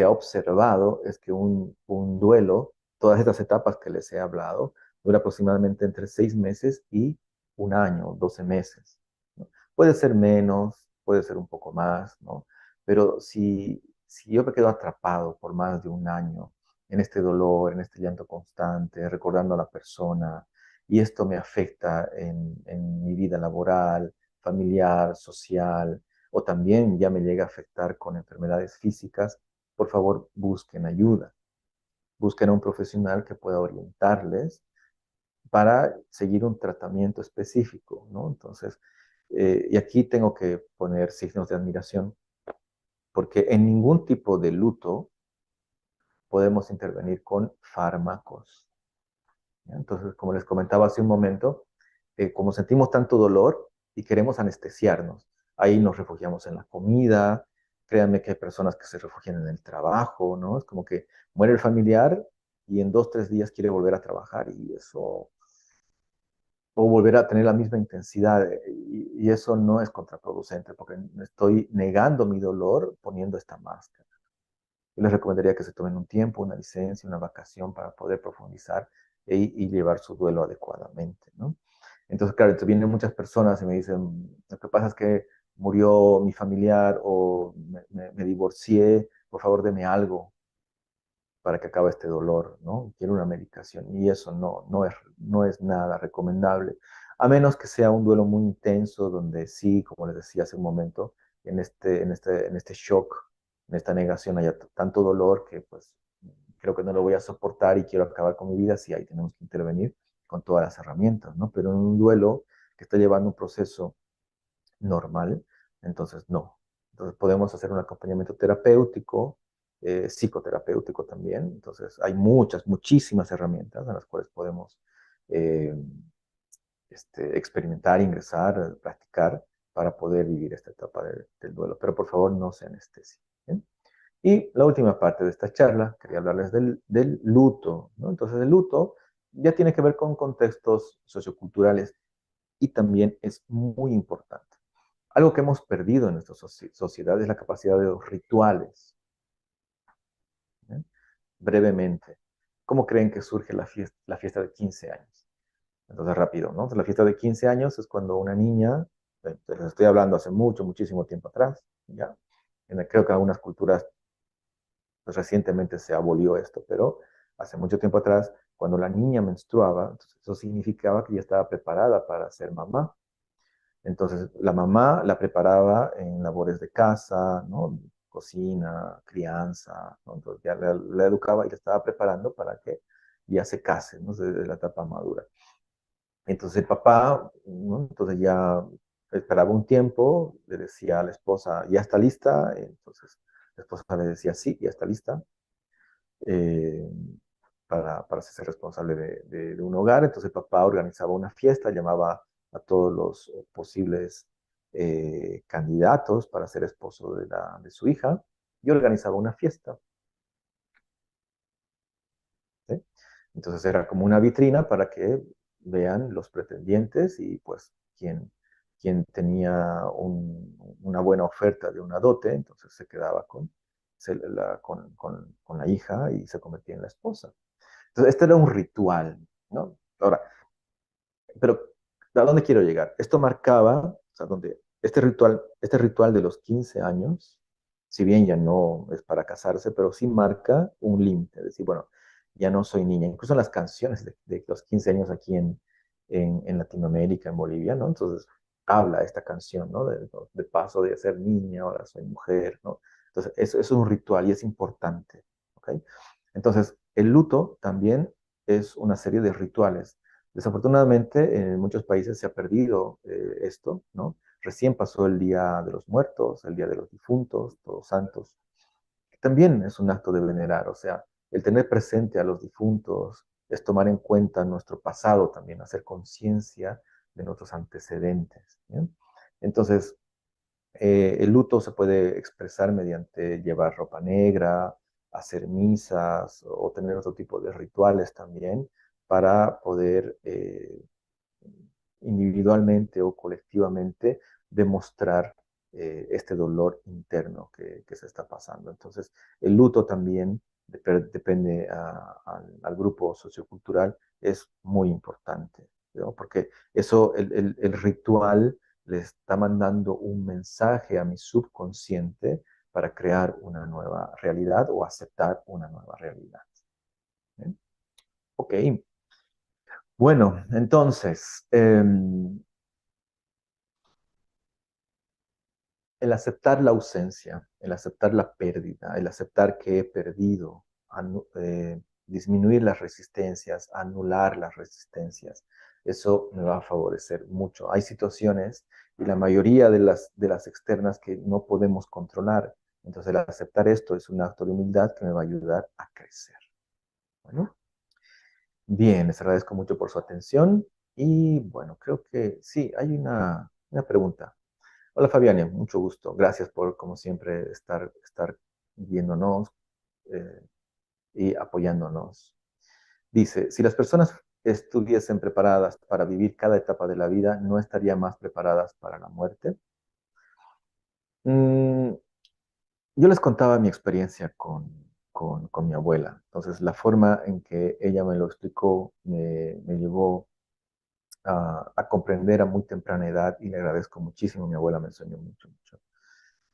ha observado es que un duelo, todas estas etapas que les he hablado, dura aproximadamente entre 6 meses y un año, 12 meses, ¿no? Puede ser menos, puede ser un poco más, ¿no? Pero si yo me quedo atrapado por más de un año en este dolor, en este llanto constante, recordando a la persona, y esto me afecta en mi vida laboral, familiar, social, o también ya me llega a afectar con enfermedades físicas, por favor busquen ayuda. Busquen a un profesional que pueda orientarles para seguir un tratamiento específico, ¿no? Entonces, y aquí tengo que poner signos de admiración, porque en ningún tipo de luto podemos intervenir con fármacos, ¿ya? Entonces, como les comentaba hace un momento, como sentimos tanto dolor y queremos anestesiarnos, ahí nos refugiamos en la comida. Créanme que hay personas que se refugian en el trabajo, ¿no? Es como que muere el familiar y en 2, 3 días quiere volver a trabajar y eso, o volver a tener la misma intensidad, y eso no es contraproducente porque estoy negando mi dolor poniendo esta máscara. Yo les recomendaría que se tomen un tiempo, una licencia, una vacación para poder profundizar y llevar su duelo adecuadamente, ¿no? Entonces, claro, entonces vienen muchas personas y me dicen, lo que pasa es que murió mi familiar o me divorcié, por favor deme algo para que acabe este dolor, ¿no? Quiero una medicación y eso no es nada recomendable, a menos que sea un duelo muy intenso donde sí, como les decía hace un momento, en este shock, en esta negación haya tanto dolor que pues creo que no lo voy a soportar y quiero acabar con mi vida, sí, ahí tenemos que intervenir con todas las herramientas, ¿no? Pero en un duelo que está llevando un proceso normal, entonces no. Entonces podemos hacer un acompañamiento terapéutico, psicoterapéutico también. Entonces hay muchísimas herramientas en las cuales podemos eh, experimentar, ingresar, practicar para poder vivir esta etapa del duelo. Pero por favor no se anestesien, ¿bien? Y la última parte de esta charla, quería hablarles del luto, ¿no? Entonces el luto ya tiene que ver con contextos socioculturales y también es muy importante. Algo que hemos perdido en nuestra sociedad es la capacidad de los rituales, ¿eh? Brevemente, ¿cómo creen que surge la fiesta de 15 años? Entonces, rápido, ¿no? Entonces, la fiesta de 15 años es cuando una niña, les estoy hablando hace muchísimo tiempo atrás, ¿ya? Creo que en algunas culturas pues, recientemente se abolió esto, pero hace mucho tiempo atrás, cuando la niña menstruaba, entonces eso significaba que ya estaba preparada para ser mamá. Entonces, la mamá la preparaba en labores de casa, ¿no? Cocina, crianza, ¿no? Entonces ya la educaba y la estaba preparando para que ya se case, ¿no? Desde la etapa madura. Entonces el papá, ¿no? Entonces ya esperaba un tiempo, le decía a la esposa, ¿ya está lista? Entonces la esposa le decía, sí, ya está lista, eh, para hacerse responsable de un hogar. Entonces el papá organizaba una fiesta, llamaba a todos los posibles candidatos para ser esposo de su hija y organizaba una fiesta. ¿Sí? Entonces era como una vitrina para que vean los pretendientes y pues quien tenía una buena oferta de una dote, entonces se quedaba con la hija y se convertía en la esposa. Entonces este era un ritual, ¿no? Ahora, pero ¿a dónde quiero llegar? Esto marcaba, o sea, donde este ritual de los 15 años, si bien ya no es para casarse, pero sí marca un límite, es decir, bueno, ya no soy niña. Incluso en las canciones de los 15 años aquí en Latinoamérica, en Bolivia, ¿no? Entonces habla esta canción, ¿no? De paso de ser niña, ahora soy mujer, ¿no? Entonces, eso es un ritual y es importante, ¿ok? Entonces, el luto también es una serie de rituales. Desafortunadamente, en muchos países se ha perdido esto, ¿no? Recién pasó el Día de los Muertos, el Día de los Difuntos, Todos Santos, que también es un acto de venerar, o sea, el tener presente a los difuntos es tomar en cuenta nuestro pasado también, hacer conciencia de nuestros antecedentes. ¿Bien? Entonces, el luto se puede expresar mediante llevar ropa negra, hacer misas o tener otro tipo de rituales también para poder individualmente o colectivamente demostrar este dolor interno que se está pasando. Entonces, el luto también depende al grupo sociocultural, es muy importante, ¿no? Porque eso, el ritual le está mandando un mensaje a mi subconsciente para crear una nueva realidad o aceptar una nueva realidad. ¿Eh? Ok, bueno, entonces, el aceptar la ausencia, el aceptar la pérdida, el aceptar que he perdido, disminuir las resistencias, anular las resistencias, eso me va a favorecer mucho. Hay situaciones y la mayoría de las externas que no podemos controlar. Entonces el aceptar esto es un acto de humildad que me va a ayudar a crecer. Bueno, bien, les agradezco mucho por su atención y bueno, creo que sí, hay una pregunta. Hola Fabiane, mucho gusto. Gracias por, como siempre, estar viéndonos eh, y apoyándonos. Dice, si las personas estuviesen preparadas para vivir cada etapa de la vida, ¿no estarían más preparadas para la muerte? Mm, yo les contaba mi experiencia con mi abuela. Entonces, la forma en que ella me lo explicó me llevó a comprender a muy temprana edad y le agradezco muchísimo. Mi abuela me enseñó mucho, mucho.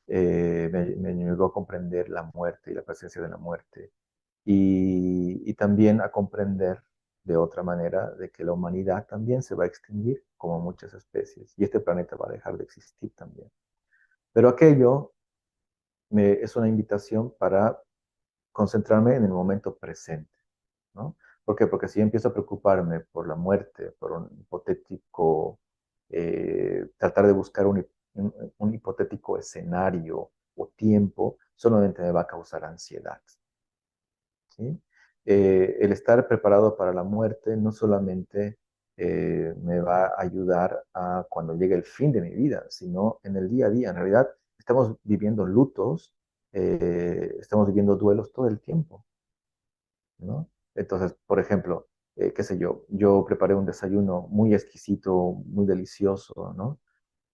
Me ayudó a comprender la muerte y la presencia de la muerte y también a comprender de otra manera de que la humanidad también se va a extinguir como muchas especies y este planeta va a dejar de existir también. Pero aquello es una invitación para concentrarme en el momento presente, ¿no? ¿Por qué? Porque si yo empiezo a preocuparme por la muerte, por un hipotético, tratar de buscar un hipotético escenario o tiempo, solamente me va a causar ansiedad, ¿sí? El estar preparado para la muerte no solamente me va a ayudar a cuando llegue el fin de mi vida, sino en el día a día. En realidad, estamos viviendo lutos, estamos viviendo duelos todo el tiempo, ¿no? Entonces, por ejemplo, qué sé yo preparé un desayuno muy exquisito, muy delicioso, ¿no?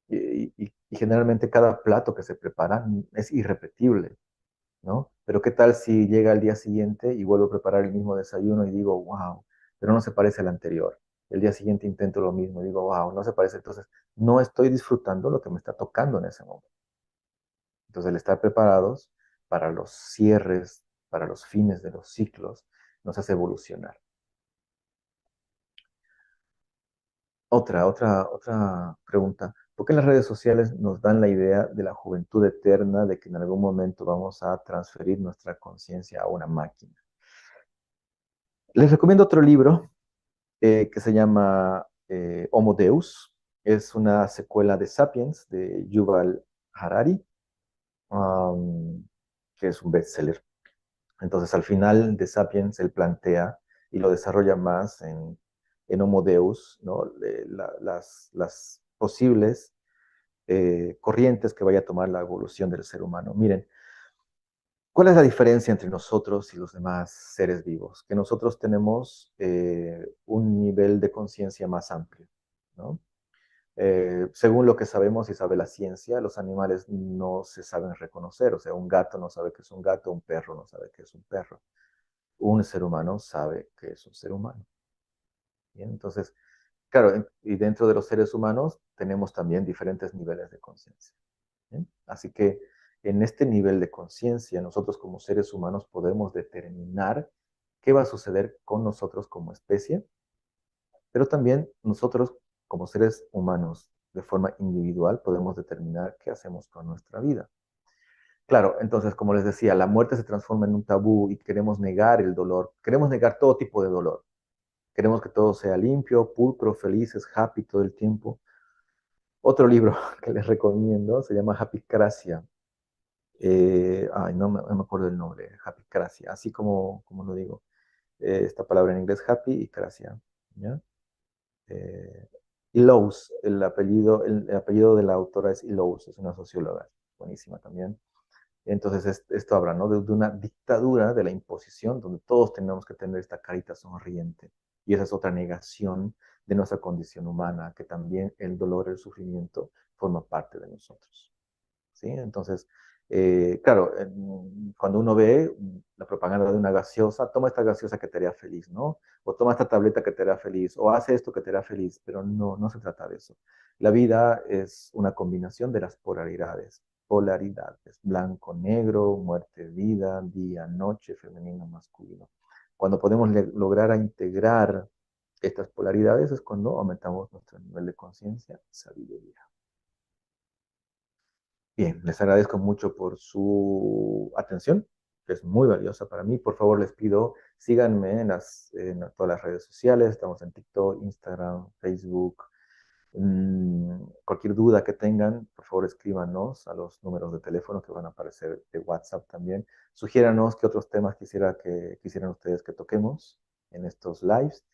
Y generalmente cada plato que se prepara es irrepetible, ¿no? Pero qué tal si llega el día siguiente y vuelvo a preparar el mismo desayuno y digo, wow, pero no se parece al anterior. El día siguiente intento lo mismo y digo, wow, no se parece. Entonces, no estoy disfrutando lo que me está tocando en ese momento. Entonces, el estar preparados para los cierres, para los fines de los ciclos, nos hace evolucionar. Otra pregunta. ¿Por qué las redes sociales nos dan la idea de la juventud eterna, de que en algún momento vamos a transferir nuestra conciencia a una máquina? Les recomiendo otro libro que se llama Homo Deus. Es una secuela de Sapiens de Yuval Harari, um, que es un bestseller. Entonces, al final de Sapiens, él plantea y lo desarrolla más en Homo Deus, ¿no? Las posibles corrientes que vaya a tomar la evolución del ser humano. Miren, ¿cuál es la diferencia entre nosotros y los demás seres vivos? Que nosotros tenemos un nivel de conciencia más amplio, ¿no? Según lo que sabemos y sabe la ciencia, los animales no se saben reconocer. O sea, un gato no sabe que es un gato, un perro no sabe que es un perro. Un ser humano sabe que es un ser humano. ¿Bien? Entonces, claro, y dentro de los seres humanos tenemos también diferentes niveles de conciencia. ¿Bien? Así que en este nivel de conciencia, nosotros como seres humanos podemos determinar qué va a suceder con nosotros como especie, pero también nosotros como seres humanos de forma individual podemos determinar qué hacemos con nuestra vida. Claro, entonces, como les decía, la muerte se transforma en un tabú y queremos negar el dolor, queremos negar todo tipo de dolor. Queremos que todo sea limpio, pulcro, felices, happy todo el tiempo. Otro libro que les recomiendo se llama Happy Cracia. No me acuerdo el nombre, Happy Cracia, así como lo digo. Esta palabra en inglés, happy y Cracia. ¿Ya? Eh, Illouz, el apellido de la autora es Illouz, es una socióloga, buenísima también. Entonces, esto habla, ¿no? De una dictadura de la imposición, donde todos tenemos que tener esta carita sonriente. Y esa es otra negación de nuestra condición humana, que también el dolor, el sufrimiento, forma parte de nosotros. ¿Sí? Entonces, claro, cuando uno ve la propaganda de una gaseosa, toma esta gaseosa que te hará feliz, ¿no? O toma esta tableta que te hará feliz, o hace esto que te hará feliz, pero no se trata de eso. La vida es una combinación de las polaridades, blanco, negro, muerte, vida, día, noche, femenino, masculino. Cuando podemos lograr a integrar estas polaridades es cuando aumentamos nuestro nivel de conciencia y sabiduría. Bien, les agradezco mucho por su atención, que es muy valiosa para mí. Por favor, les pido, síganme en todas las redes sociales. Estamos en TikTok, Instagram, Facebook. Cualquier duda que tengan, por favor, escríbanos a los números de teléfono que van a aparecer de WhatsApp también. Sugiéranos qué otros temas quisieran ustedes que toquemos en estos lives.